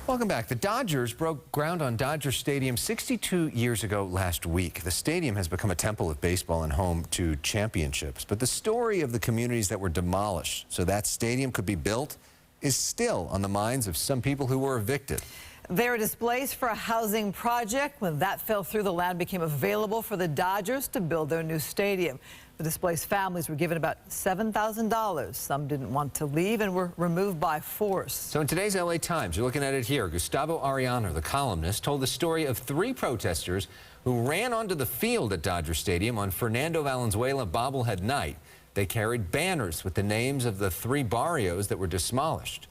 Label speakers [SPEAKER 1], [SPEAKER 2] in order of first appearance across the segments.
[SPEAKER 1] Welcome back. The Dodgers broke ground on Dodger Stadium 62 years ago last week. The stadium has become a temple of baseball and home to championships. But the story of the communities that were demolished so that stadium could be built is still on the minds of some people who were evicted.
[SPEAKER 2] They were displaced for a housing project. When that fell through, the land became available for the Dodgers to build their new stadium. The displaced families were given about $7,000. Some didn't want to leave and were removed by force. So
[SPEAKER 1] in today's LA Times, you're looking at it here, Gustavo Arellano, the columnist, told the story of 3 protesters who ran onto the field at Dodger Stadium on Fernando Valenzuela bobblehead night. They carried banners with the names of the 3 barrios that were demolished.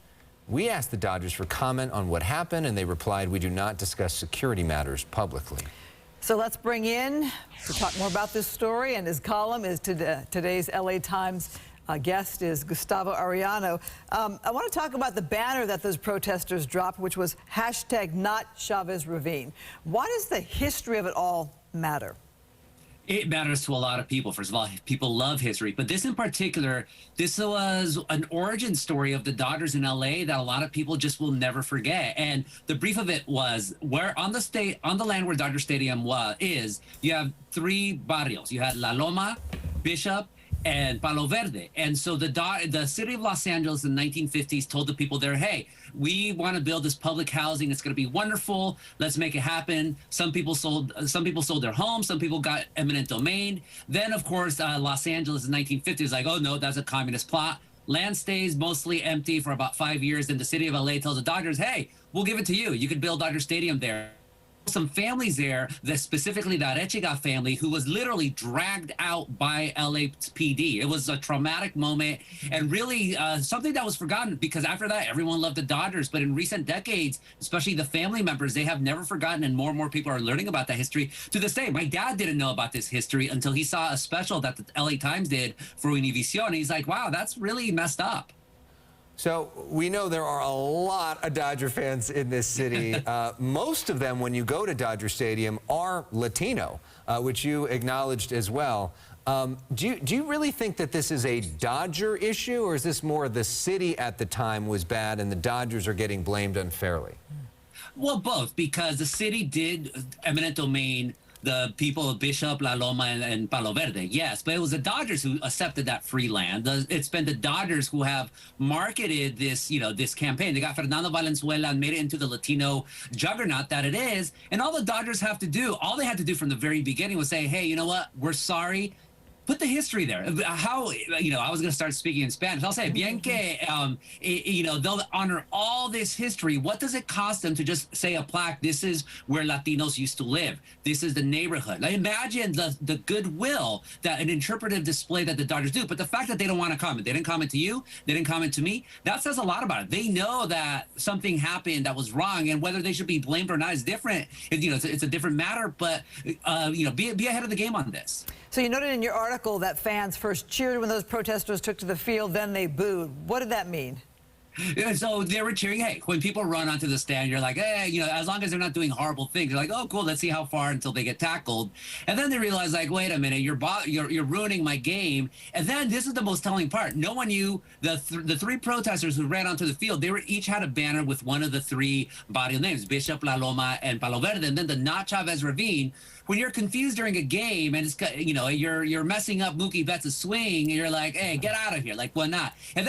[SPEAKER 1] We asked the Dodgers for comment on what happened, and they replied, "We do not discuss security matters publicly."
[SPEAKER 2] So let's bring in to talk more about this story, and his column is today's LA Times guest is Gustavo Arellano. I want to talk about the banner that those protesters dropped, which was #NotChavezRavine. Why does the history of it all matter?
[SPEAKER 3] It matters to a lot of people. First of all, people love history, but this in particular, this was an origin story of the Dodgers in LA that a lot of people just will never forget. And the brief of it was, where on the land where Dodger Stadium is, you have 3 barrios. You had La Loma, Bishop, and Palo Verde. And so the city of Los Angeles in the 1950s told the people there, hey, we want to build this public housing. It's going to be wonderful. Let's make it happen. Some people sold their homes. Some people got eminent domain. Then, of course, Los Angeles in the 1950s like, oh, no, that's a communist plot. Land stays mostly empty for about 5 years. Then the city of LA tells the Dodgers, hey, we'll give it to you. You could build Dodger Stadium there. Some families there, specifically the Arechiga family, who was literally dragged out by LAPD. It was a traumatic moment and really something that was forgotten, because after that, everyone loved the Dodgers. But in recent decades, especially the family members, they have never forgotten, and more people are learning about that history to this day. My dad didn't know about this history until he saw a special that the LA Times did for Univision. He's like, wow, that's really messed up.
[SPEAKER 1] So we know there are a lot of Dodger fans in this city. Most of them, when you go to Dodger Stadium, are Latino, which you acknowledged as well. Do you really think that this is a Dodger issue, or is this more the city at the time was bad and the Dodgers are getting blamed unfairly?
[SPEAKER 3] Well, both, because the city did eminent domain the people of Bishop, La Loma, and Palo Verde, yes, but it was the Dodgers who accepted that free land. It's been the Dodgers who have marketed this, this campaign. They got Fernando Valenzuela and made it into the Latino juggernaut that it is. And all the Dodgers have to do, all they had to do from the very beginning was say, hey, you know what? We're sorry. Put the history there. How, I was going to start speaking in Spanish. I'll say, bien que, they'll honor all this history. What does it cost them to just say a plaque, this is where Latinos used to live. This is the neighborhood. Like, imagine the goodwill that an interpretive display that the Dodgers do. But the fact that they don't want to comment, they didn't comment to you, they didn't comment to me, that says a lot about it. They know that something happened that was wrong, and whether they should be blamed or not is different. It's a different matter, but, be ahead of the game on this.
[SPEAKER 2] So you noted in your article that fans first cheered when those protesters took to the field, then they booed. What did that mean?
[SPEAKER 3] Yeah, so they were cheering. Hey, when people run onto the stand, you're like, hey, as long as they're not doing horrible things, you're like, oh, cool, let's see how far until they get tackled. And then they realize, like, wait a minute, you're ruining my game. And then this is the most telling part. No one knew the 3 protesters who ran onto the field. They each had a banner with one of the 3 barrio names, Bishop, La Loma, and Palo Verde. And then the NotChavezRavine. When you're confused during a game and it's, you're messing up Mookie Betts' swing, and you're like, hey, get out of here. Like, why not? And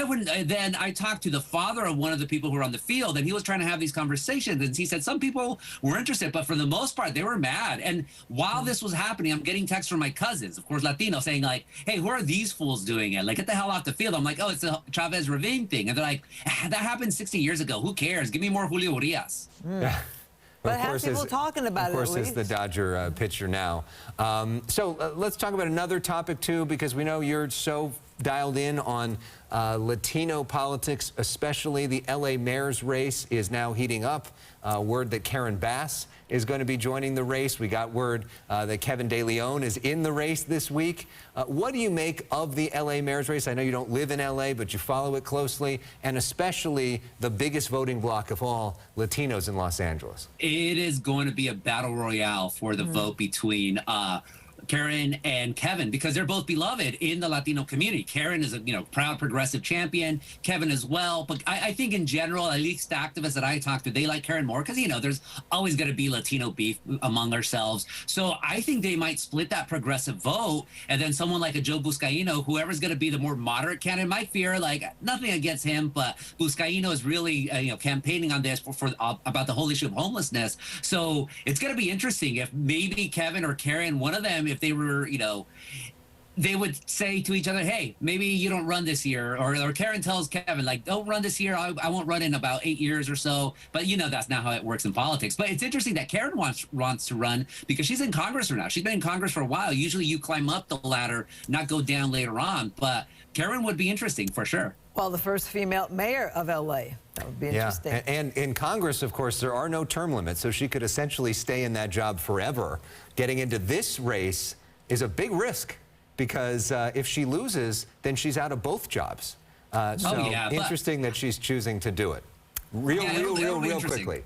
[SPEAKER 3] then I talked to the father of one of the people who were on the field, and he was trying to have these conversations, and he said some people were interested, but for the most part, they were mad. And while this was happening, I'm getting texts from my cousins, of course, Latino, saying like, hey, who are these fools doing it? Like, get the hell off the field. I'm like, oh, it's a Chavez-Ravine thing. And they're like, that happened 60 years ago. Who cares? Give me more Julio Urias.
[SPEAKER 2] Yeah. But have people talking about it,
[SPEAKER 1] of course, is the Dodger pitcher now. So let's talk about another topic, too, because we know you're so dialed in on Latino politics, especially the LA mayor's race is now heating up. Word that Karen Bass is going to be joining the race. We got word that Kevin De Leon is in the race this week. What do you make of the LA mayor's race? I know you don't live in LA, but you follow it closely, and especially the biggest voting bloc of all, Latinos in Los Angeles.
[SPEAKER 3] It is going to be a battle royale for the vote between Karen and Kevin, because they're both beloved in the Latino community. Karen is a proud progressive champion, Kevin as well. But I think in general, at least the activists that I talk to, they like Karen more because there's always going to be Latino beef among ourselves. So I think they might split that progressive vote, and then someone like a Joe Buscaino, whoever's going to be the more moderate candidate, might fear, like, nothing against him, but Buscaino is really campaigning on this for about the whole issue of homelessness. So it's going to be interesting if maybe Kevin or Karen, one of them, if they were, they would say to each other, hey, maybe you don't run this year. Or Karen tells Kevin, like, don't run this year. I won't run in about 8 years or so. But, that's not how it works in politics. But it's interesting that Karen wants to run because she's in Congress right now. She's been in Congress for a while. Usually you climb up the ladder, not go down later on. But Karen would be interesting for sure.
[SPEAKER 2] Well, the first female mayor of LA. That would be interesting.
[SPEAKER 1] Yeah, and in Congress, of course, there are no term limits, so she could essentially stay in that job forever. Getting into this race is a big risk because if she loses, then she's out of both jobs. Interesting that she's choosing to do it. Real quickly.